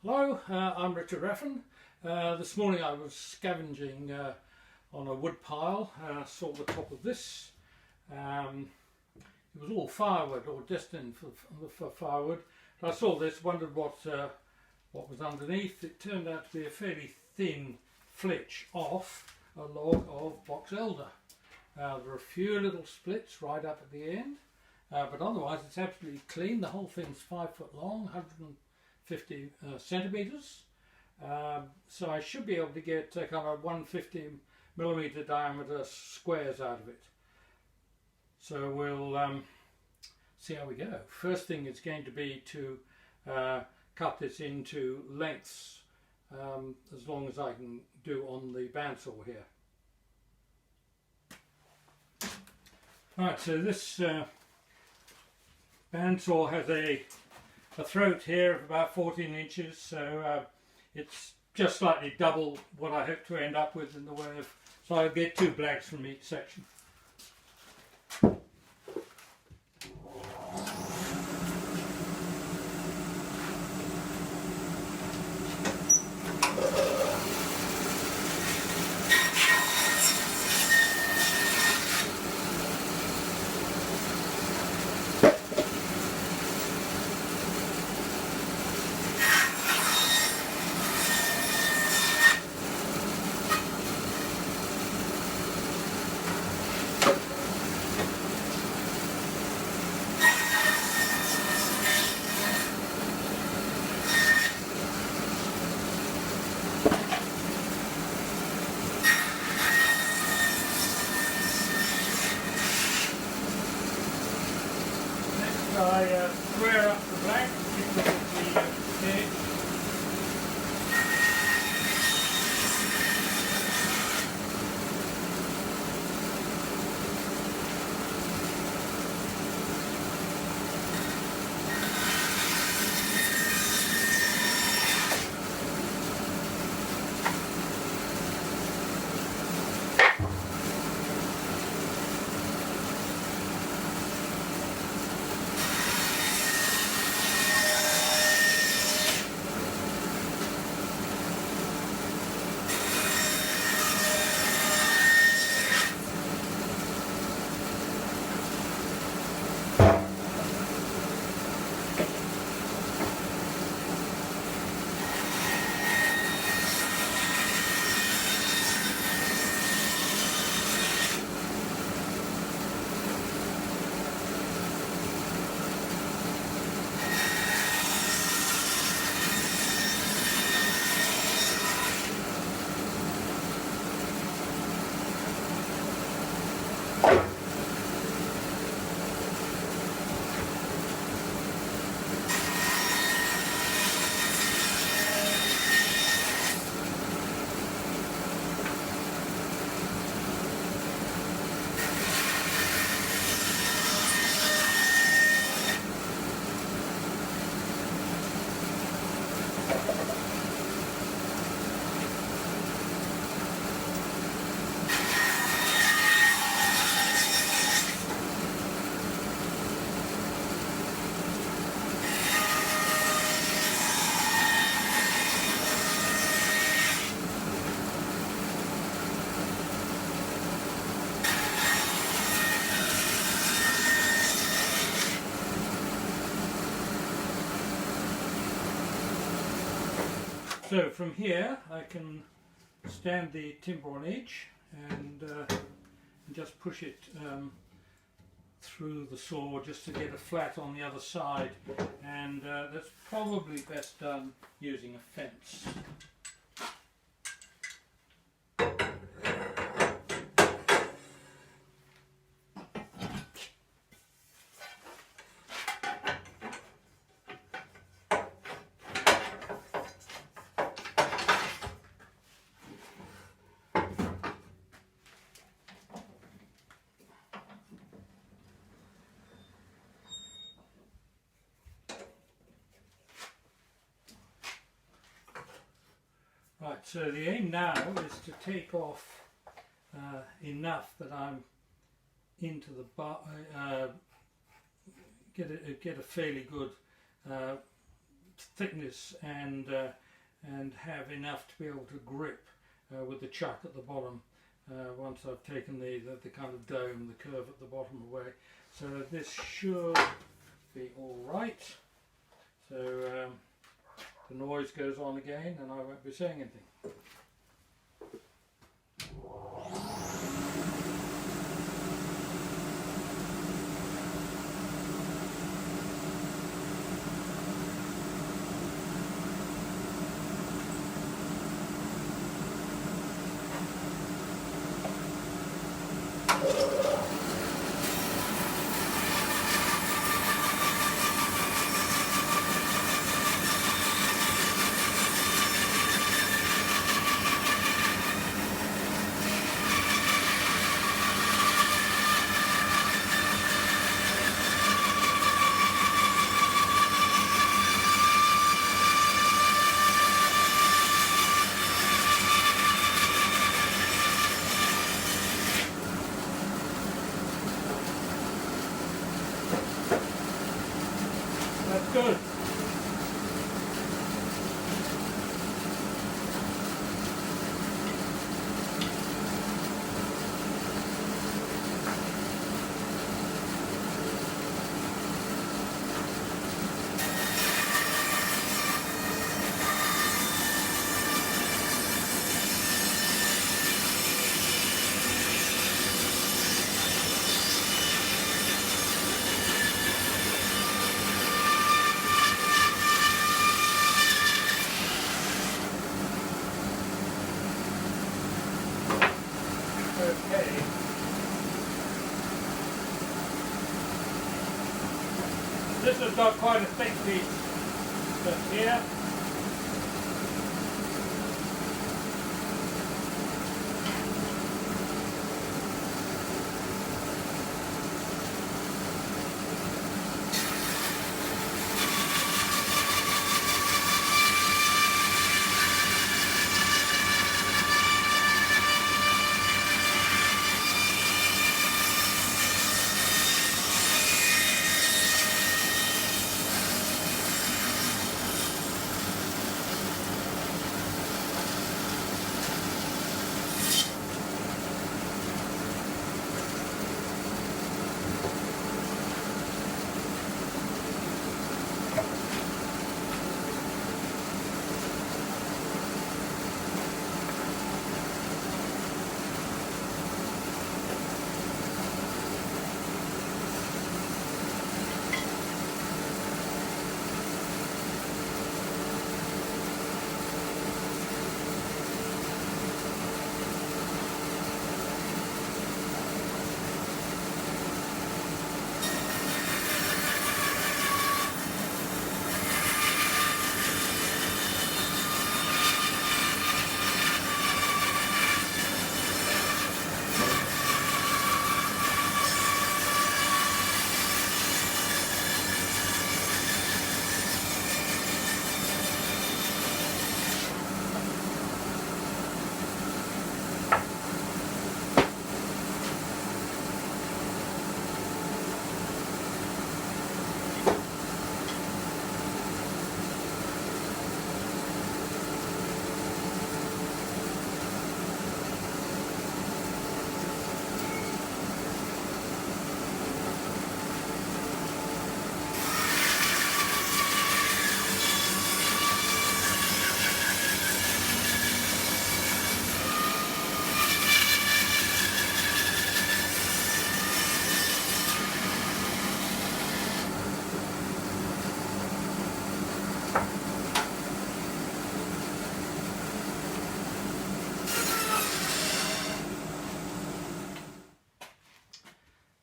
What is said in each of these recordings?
Hello, I'm Richard Raffan. This morning I was scavenging on a wood pile. Saw the top of this. It was all firewood, or destined for firewood. I saw this, wondered what was underneath. It turned out to be a fairly thin flitch off a log of box elder. There are a few little splits right up at the end, but otherwise it's absolutely clean. The whole thing's 5 foot long, 150 centimeters. So I should be able to get kind of 150mm diameter squares out of it. So we'll see how we go. First thing is going to be to cut this into lengths, as long as I can do on the bandsaw here. Right, so this bandsaw has a throat here of about 14 inches, so it's just slightly double what I hope to end up with in the way of, so I'll get 2 blades from each section. I square up the blank with the edge. So from here I can stand the timber on edge and just push it through the saw just to get a flat on the other side, and that's probably best done using a fence. Right, so the aim now is to take off enough that I'm into the get a fairly good thickness and have enough to be able to grip with the chuck at the bottom once I've taken the kind of dome, the curve at the bottom away. So this should be all right. So the noise goes on again and I won't be saying anything. That's good. Okay. This has got quite a thick piece just here.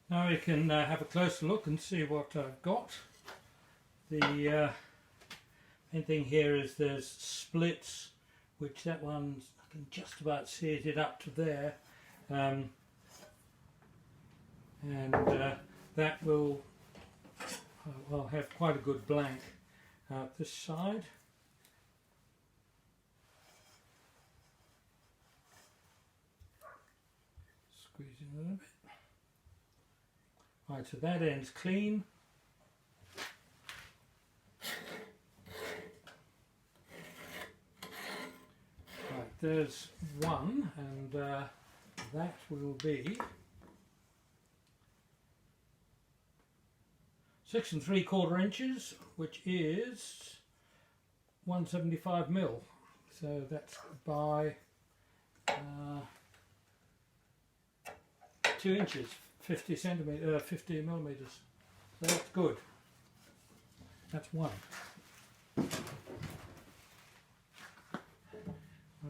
Now we can have a closer look and see what I've got. The main thing here is there's splits, which that one's, I can just about see it up to there, and that will I'll have quite a good blank out this side. Squeeze in a little bit. Right, so that end's clean. there's one, and that will be 6 3/4 inches, which is 175 mil. So that's by 2 inches, 50 millimeters. So that's good. That's one. Out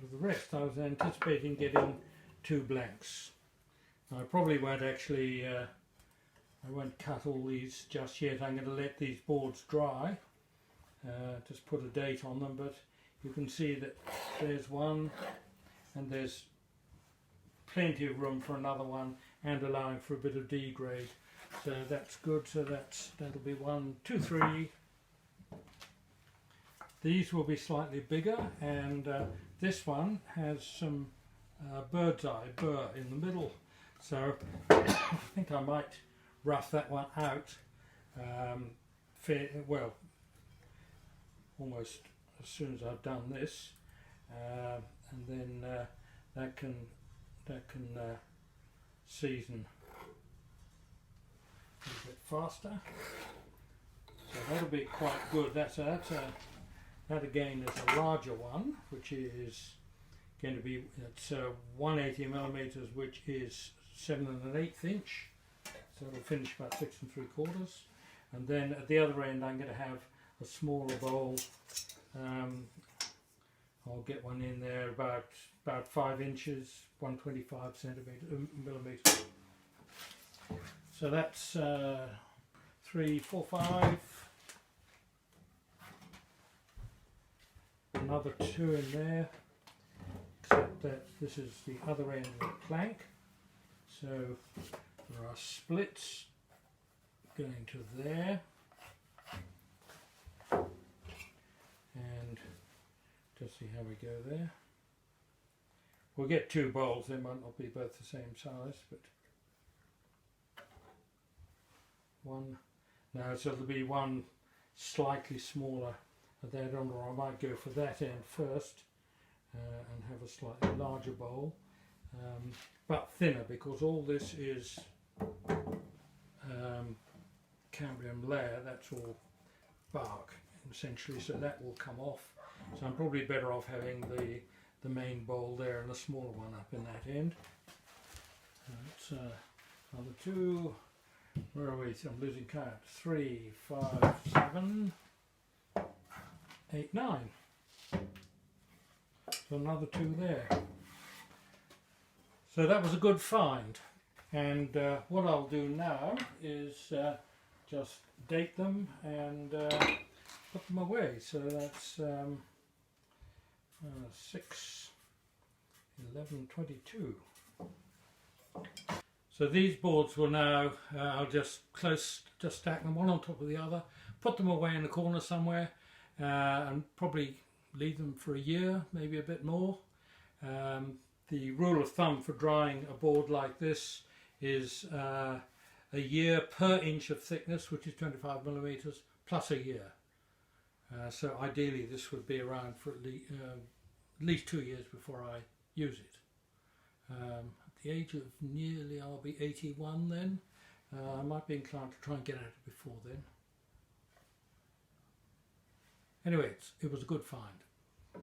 of the rest, I was anticipating getting 2 blanks. I probably won't actually. I won't cut all these just yet. I'm going to let these boards dry. Just put a date on them, but you can see that there's one, and there's plenty of room for another one, and allowing for a bit of D grade. So that's good. So that'll be 1, 2, 3. These will be slightly bigger, and this one has some bird's eye burr in the middle. So I think I might rough that one out well, almost as soon as I've done this, and then that can season a bit faster. So that'll be quite good. That again is a larger one, which is going to be 180 millimeters, which is 7 1/8 inch. So it'll finish about 6 3/4. And then at the other end, I'm going to have a smaller bowl. I'll get one in there about 5 inches, 125 millimeters. So that's 3, 4, 5. Another 2 in there, except that this is the other end of the plank. So there are splits going to there, and just see how we go there. We'll get 2 bowls. They might not be both the same size, but one. No, so there'll be one slightly smaller at that end, or I might go for that end first and have a slightly larger bowl, but thinner, because all this is cambium layer. That's all bark essentially, so that will come off. So I'm probably better off having the main bowl there and the smaller one up in that end. That's another 2. Where are we? I'm losing count. 3, 5, 7, 8, 9. So another 2 there. So that was a good find. And what I'll do now is just date them and put them away. So that's 6, 11, 22. So these boards will now, I'll just stack them one on top of the other, put them away in the corner somewhere, and probably leave them for a year, maybe a bit more. The rule of thumb for drying a board like this is a year per inch of thickness, which is 25 millimeters, plus a year. So ideally this would be around for at least 2 years before I use it. At the age of nearly, I'll be 81 then. I might be inclined to try and get at it before then. Anyway, it was a good find.